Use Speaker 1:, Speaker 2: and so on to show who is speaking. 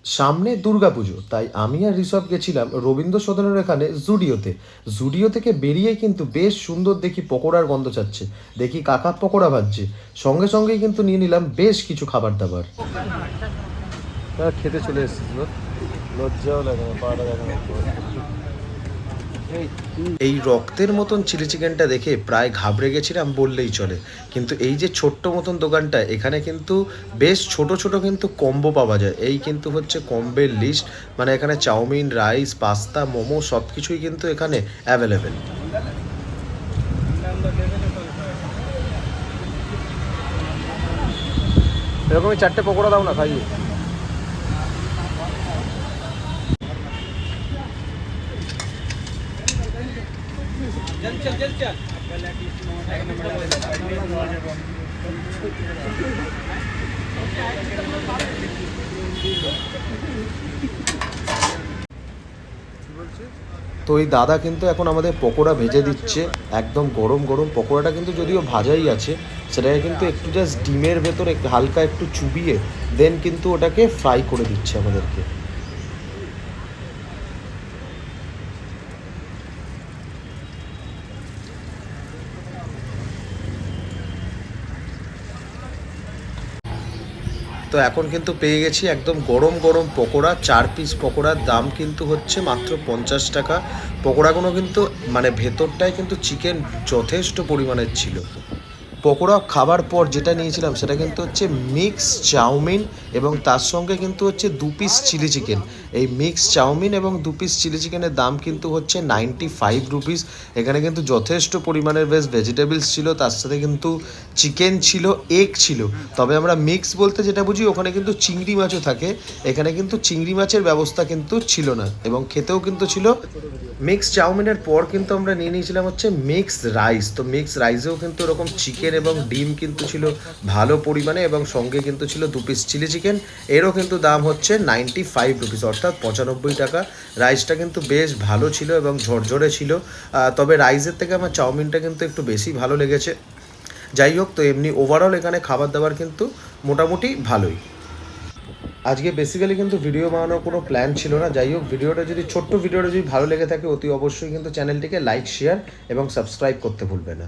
Speaker 1: সামনে দুর্গাপুজো, তাই আমি আর ঋষভ গেছিলাম রবীন্দ্র সদনের এখানে জুডিওতে। জুডিও থেকে বেরিয়ে কিন্তু বেশ সুন্দর দেখি পকোড়ার গন্ধ ছাড়ছে, দেখি কাকা পকোড়া ভাজছে, সঙ্গে সঙ্গেই কিন্তু নিয়ে নিলাম বেশ কিছু খাবার দাবার। খেতে চলে এসেছিস, লজ্জাও লাগে না, পাটা লাগে না। এই রক্তের মতন চিলি চিকেনটা দেখে প্রায় ঘাবড়ে গেছিলাম বললেই চলে। কিন্তু এই যে ছোট্ট মতন দোকানটা, এখানে কিন্তু বেশ ছোট ছোট কিন্তু কম্বো পাওয়া যায়। এই কিন্তু হচ্ছে কম্বের লিস্ট, মানে এখানে চাউমিন, রাইস, পাস্তা, মোমো সব কিছুই কিন্তু এখানে অ্যাভেলেবেল। এরকমই 4টে পকোড়া দাও না, খাইয়ে। তো এই দাদা কিন্তু এখন আমাদের পকোড়া ভেজে দিচ্ছে, একদম গরম গরম পকোড়াটা কিন্তু যদিও ভাজাই আছে, সেটাকে কিন্তু একটু জাস্ট ডিমের ভেতরে হালকা একটু চুবিয়ে দেন কিন্তু ওটাকে ফ্রাই করে দিচ্ছে আমাদেরকে। তো এখন কিন্তু পেয়ে গেছি একদম গরম গরম পকোড়া। 4 পিস পকোড়ার দাম কিন্তু হচ্ছে মাত্র 50 টাকা। পকোড়াগুলো কিন্তু মানে ভেতরটায় কিন্তু চিকেন যথেষ্ট পরিমাণের ছিল। পকোড়া খাবার পর যেটা নিয়েছিলাম সেটা কিন্তু হচ্ছে মিক্স চাউমিন, এবং তার সঙ্গে কিন্তু হচ্ছে 2 পিস চিলি চিকেন। এই মিক্স চাউমিন এবং 2 পিস চিলি চিকেনের দাম কিন্তু হচ্ছে 95 রুপিস। এখানে কিন্তু যথেষ্ট পরিমাণের বেশ ভেজিটেবলস ছিল, তার সাথে কিন্তু চিকেন ছিল, এগ ছিল। তবে আমরা মিক্স বলতে যেটা বুঝি, ওখানে কিন্তু চিংড়ি মাছও থাকে। এখানে কিন্তু চিংড়ি মাছের ব্যবস্থা কিন্তু ছিল না, এবং খেতেও কিন্তু ছিল। মিক্স চাউমিনের পর কিন্তু আমরা নিয়ে নিয়েছিলাম হচ্ছে মিক্স রাইস। তো মিক্স রাইসেও কিন্তু এরকম চিকেন এবং ডিম কিন্তু ছিল ভালো পরিমাণে, এবং সঙ্গে কিন্তু ছিল 2 পিস চিলি চিকেন। এরও কিন্তু দাম হচ্ছে 95 রুপিস, অর্থাৎ 95 টাকা। রাইসটা কিন্তু বেশ ভালো ছিল এবং ঝরঝরে ছিল। তবে রাইসের থেকে আমার চাউমিনটা কিন্তু একটু বেশি ভালো লেগেছে। যাই হোক, তো এমনি ওভারঅল এখানে খাবার দাবার কিন্তু মোটামুটি ভালোই। আজকে বেসিক্যালি কিন্তু ভিডিও বানানোর কোনো প্ল্যান ছিল না। যাই হোক, ভিডিওটা যদি ছোট্ট ভিডিওটা যদি ভালো লেগে থাকে, অতি অবশ্যই কিন্তু চ্যানেলটিকে লাইক, শেয়ার এবং সাবস্ক্রাইব করতে ভুলবে না।